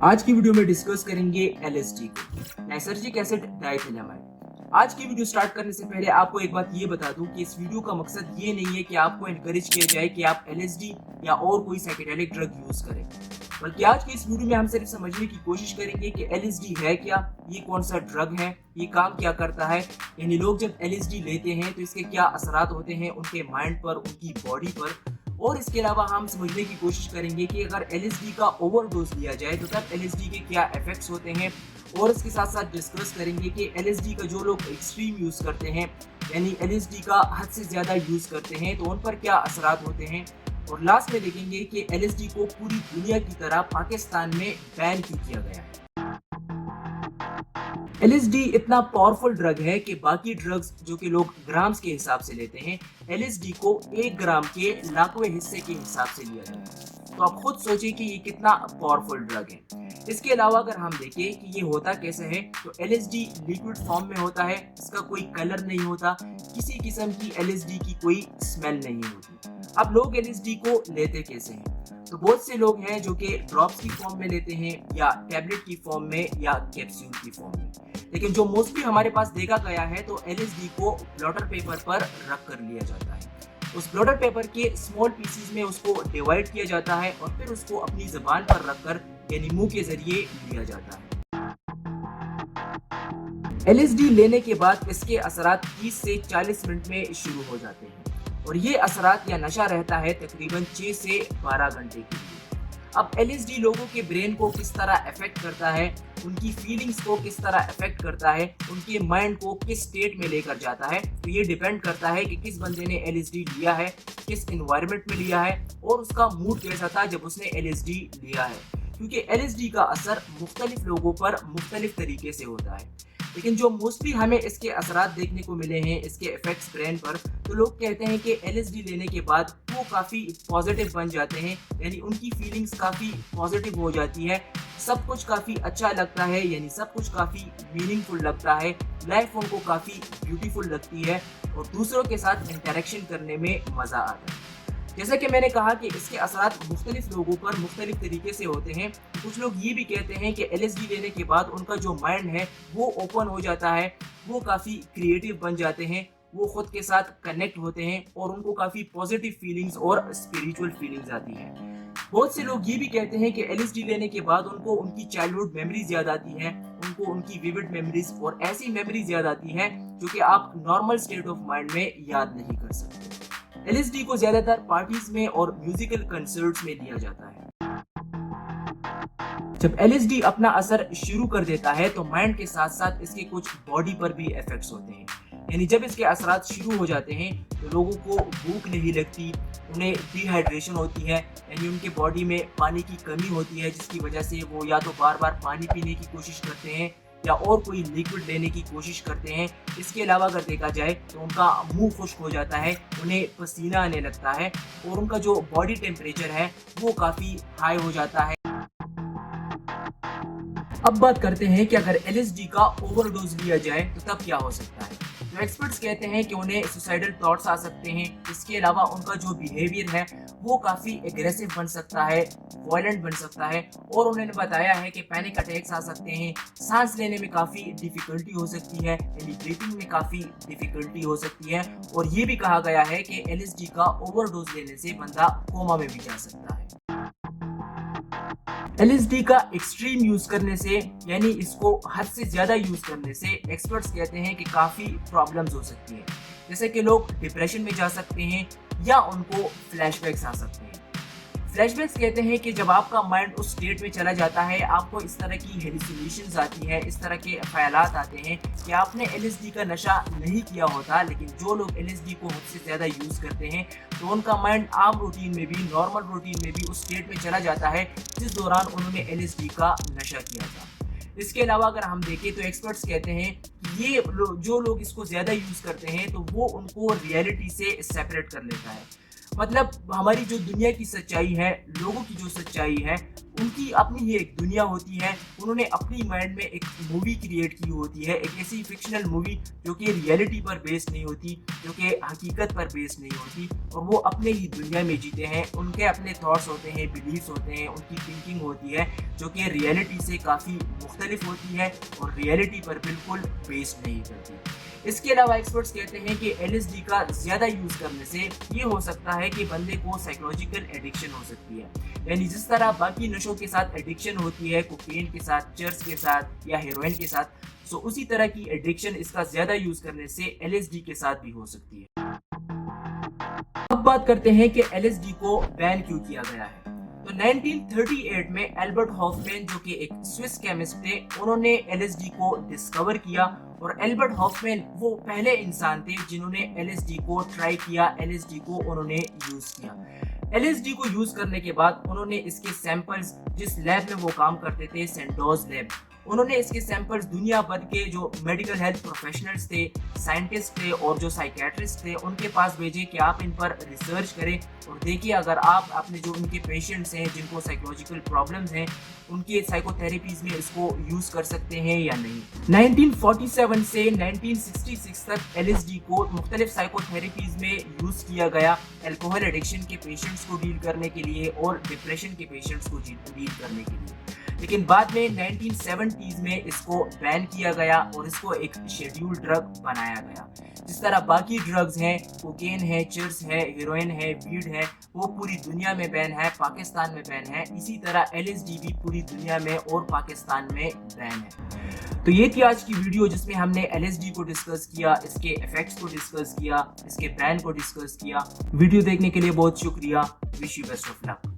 आज की वीडियो में डिस्कस करेंगे LSD को, लाइसर्जिक एसिड डाइथिलामाइड। आज की वीडियो स्टार्ट करने से पहले आपको एक बात ये बता दूं कि इस वीडियो का मकसद ये नहीं है कि आपको एनकरेज किया जाए कि आप LSD या और कोई साइकेडेलिक ड्रग यूज करें, बल्कि आज की इस वीडियो में हम सिर्फ समझने की कोशिश करेंगे कि LSD है क्या, ये कौन सा ड्रग है, ये काम क्या करता है, यानी लोग जब LSD लेते हैं तो इसके क्या असरात होते हैं उनके माइंड पर, उनकी बॉडी पर। और इसके अलावा हम समझने की कोशिश करेंगे कि अगर LSD का ओवरडोज लिया जाए तो तब LSD के क्या इफेक्ट्स होते हैं, और इसके साथ साथ डिस्कस करेंगे कि LSD का जो लोग एक्सट्रीम यूज करते हैं, यानी LSD का हद से ज्यादा यूज करते हैं, तो उन पर क्या असरात होते हैं। और लास्ट में देखेंगे कि LSD को पूरी दुनिया की तरह पाकिस्तान में बैन क्यों किया गया है। LSD इतना पावरफुल ड्रग है कि बाकी ड्रग्स जो कि लोग ग्राम्स के हिसाब से लेते हैं, LSD को 1 ग्राम के लाखवें हिस्से के हिसाब से लिया जाता है। तो आप खुद सोचिए कि ये कितना पावरफुल ड्रग है। इसके अलावा अगर हम देखें कि ये होता कैसे है, तो LSD लिक्विड फॉर्म में होता है, इसका कोई कलर नहीं होता, किसी किस्म की LSD की कोई स्मेल नहीं होती। अब लोग LSD को लेते कैसे हैं? तो बहुत से लोग हैं जो कि ड्रॉप्स की फॉर्म में लेते हैं, या टैबलेट की फॉर्म में, या कैप्सूल की फॉर्म में। लेकिन जो मोस्टली हमारे पास देखा गया है तो LSD को ब्लॉटर पेपर पर रख कर लिया जाता है। उस ब्लॉटर पेपर के स्मॉल पीसेस में उसको डिवाइड किया जाता है और फिर उसको अपनी जुबान पर रखकर यानी मुंह के जरिए लिया जाता है। LSD लेने के बाद इसके असरात 30 से 40 मिनट में शुरू हो जाते हैं, और ये असरात या नशा रहता है तकरीबन 6 से 12 घंटे के लिए। अब LSD लोगों के ब्रेन को किस तरह अफेक्ट करता है, उनकी फीलिंग्स को किस तरह अफेक्ट करता है, उनके माइंड को किस स्टेट में लेकर जाता है, तो ये डिपेंड करता है कि किस बंदे ने LSD लिया है, किस एनवायरनमेंट में लिया है, और उसका मूड कैसा था जब उसने LSD लिया है। क्योंकि LSD का असर मुख्तलिफ लोगों पर मुख्तलिफ तरीके से होता है, लेकिन जो मोस्टली हमें इसके असरात देखने को मिले हैं, इसके इफेक्ट्स ब्रेन पर, तो लोग कहते हैं कि LSD लेने के बाद वो काफ़ी पॉजिटिव बन जाते हैं, यानी उनकी फीलिंग्स काफ़ी पॉजिटिव हो जाती है, सब कुछ काफ़ी अच्छा लगता है, यानी सब कुछ काफ़ी मीनिंगफुल लगता है, लाइफ उनको काफ़ी ब्यूटीफुल लगती है, और दूसरों के साथ इंटरेक्शन करने में मज़ा आता है। जैसा कि मैंने कहा कि इसके असरात मुख्तलिफ लोगों पर मुख्तलिफ तरीके से होते हैं। कुछ लोग ये भी कहते हैं कि LSD लेने के बाद उनका जो माइंड है वो ओपन हो जाता है, वो काफ़ी क्रिएटिव बन जाते हैं, वो खुद के साथ कनेक्ट होते हैं, और उनको काफ़ी पॉजिटिव फीलिंग्स और स्पिरिचुअल फीलिंग्स आती हैं। बहुत से लोग ये भी कहते हैं कि LSD लेने के बाद उनको उनकी चाइल्डहुड मेमोरीज याद आती हैं, उनको उनकी विविड मेमोरीज और ऐसी मेमोरीज याद आती हैं जो कि आप नॉर्मल स्टेट ऑफ माइंड में याद नहीं कर सकते। LSD को ज्यादातर पार्टीज में और म्यूजिकल कंसर्ट्स में लिया जाता है। जब LSD अपना असर शुरू कर देता है तो माइंड के साथ साथ इसके कुछ बॉडी पर भी इफेक्ट्स होते हैं, यानी जब इसके असरात शुरू हो जाते हैं तो लोगों को भूख नहीं लगती, उन्हें डिहाइड्रेशन होती है, यानी उनके बॉडी में पानी की कमी होती है, जिसकी वजह से वो या तो बार बार पानी पीने की कोशिश करते हैं या और कोई लिक्विड लेने की कोशिश करते हैं। इसके अलावा अगर देखा जाए तो उनका मुंह खुश्क हो जाता है, उन्हें पसीना आने लगता है, और उनका जो बॉडी टेम्परेचर है वो काफ़ी हाई हो जाता है। अब बात करते हैं कि अगर LSD का ओवरडोज लिया जाए तो तब क्या हो सकता है। तो एक्सपर्ट्स कहते हैं कि उन्हें सुसाइडल थॉट्स आ सकते हैं। इसके अलावा उनका जो बिहेवियर है वो काफ़ी एग्रेसिव बन सकता है, वायलेंट बन सकता है, और उन्होंने बताया है कि पैनिक अटैक्स आ सकते हैं, सांस लेने में काफ़ी डिफ़िकल्टी हो सकती है, यानी ब्रीथिंग में काफ़ी डिफ़िकल्टी हो सकती है, और ये भी कहा गया है कि LSD का ओवरडोज लेने से बंदा कोमा में भी जा सकता है। LSD का एक्सट्रीम यूज करने से, यानी इसको हद से ज्यादा यूज करने से, एक्सपर्ट्स कहते हैं कि काफी प्रॉब्लम्स हो सकती हैं, जैसे कि लोग डिप्रेशन में जा सकते हैं या उनको फ्लैशबैक्स आ सकते हैं। फ्लैशबैक्स कहते हैं कि जब आपका माइंड उस स्टेट में चला जाता है, आपको इस तरह की हेलुसिनेशंस आती है, इस तरह के ख्यालात आते हैं कि आपने LSD का नशा नहीं किया होता, लेकिन जो लोग LSD को हद से ज़्यादा यूज़ करते हैं तो उनका माइंड आम रूटीन में भी, नॉर्मल रूटीन में भी उस स्टेट में चला जाता है जिस दौरान उन्होंने LSD का नशा किया था। इसके अलावा अगर हम देखें तो एक्सपर्ट्स कहते हैं कि ये जो लोग इसको ज़्यादा यूज़ करते हैं तो वो उनको रियलिटी से सेपरेट कर लेता है। मतलब हमारी जो दुनिया की सच्चाई है, लोगों की जो सच्चाई है, ان کی اپنی ہی ایک دنیا ہوتی ہے. انہوں نے اپنی مائنڈ میں ایک مووی کریٹ کی ہوتی ہے, ایک ایسی فکشنل مووی جو کہ ریئلٹی پر بیس نہیں ہوتی, جو کہ حقیقت پر بیس نہیں ہوتی, اور وہ اپنے ہی دنیا میں جیتے ہیں. ان کے اپنے تھاٹس ہوتے ہیں, بلیفس ہوتے ہیں, ان کی تھنکنگ ہوتی ہے جو کہ ریئلٹی سے کافی مختلف ہوتی ہے اور ریئلٹی پر بالکل بیس نہیں کرتی. اس کے علاوہ ایکسپرٹس کہتے ہیں کہ LSD کا زیادہ یوز کرنے سے یہ ہو سکتا ہے کہ بندے کو سائیکولوجیکل ایڈکشن ہو سکتی ہے. یعنی جس طرح باقی نشوں کے ساتھ ایڈکشن ہوتی ہے, کوکین کے ساتھ, چرس کے ساتھ یا ہیروئن کے ساتھ, سو اسی طرح کی ایڈکشن اس کا زیادہ یوز کرنے سے LSD کے ساتھ بھی ہو سکتی ہے. اب بات کرتے ہیں کہ LSD کو بین کیوں کیا گیا ہے. تو 1938 میں البرٹ ہافمین جو کہ ایک سوئس کیمسٹ تھے, انہوں نے LSD کو ڈسکور کیا, اور البرٹ ہافمین وہ پہلے انسان تھے جنہوں نے LSD کو ٹرائی کیا, LSD کو انہوں نے یوز کیا. LSD کو یوز کرنے کے بعد انہوں نے اس کے سیمپلز, جس لیب میں وہ کام کرتے تھے, سینڈوز لیب, انہوں نے اس کے سیمپلز دنیا بھر کے جو میڈیکل ہیلتھ پروفیشنلز تھے, سائنٹسٹ تھے اور جو سائیکیٹرسٹ تھے, ان کے پاس بھیجے کہ آپ ان پر ریسرچ کریں اور دیکھیے اگر آپ اپنے جو ان کے پیشنٹس ہیں جن کو سائیکولوجیکل پرابلمز ہیں, ان کے سائیکو تھیراپیز میں اس کو یوز کر سکتے ہیں یا نہیں. 1947 سے 1966 تک LSD کو مختلف سائیکو تھیراپیز میں یوز کیا گیا, الکوہل ایڈکشن کے پیشنٹس کو ڈیل کرنے کے لیے اور ڈپریشن کے پیشنٹس کو ڈیل کرنے کے لیے. لیکن بعد میں 1970s میں اس کو بین کیا گیا اور اس کو ایک شیڈیول ڈرگ بنایا گیا. جس طرح باقی ڈرگز ہیں, کوکین ہے, چرس ہے, ہیروئن ہے, ویڈ ہے, وہ پوری دنیا میں بین ہے, پاکستان میں بین ہے, اسی طرح LSD بھی پوری دنیا میں اور پاکستان میں بین ہے. تو یہ تھی آج کی ویڈیو جس میں ہم نے LSD کو ڈسکس کیا, اس کے ایفیکٹس کو ڈسکس کیا, اس کے بین کو ڈسکس کیا. ویڈیو دیکھنے کے لیے بہت شکریہ. Wish you best of look.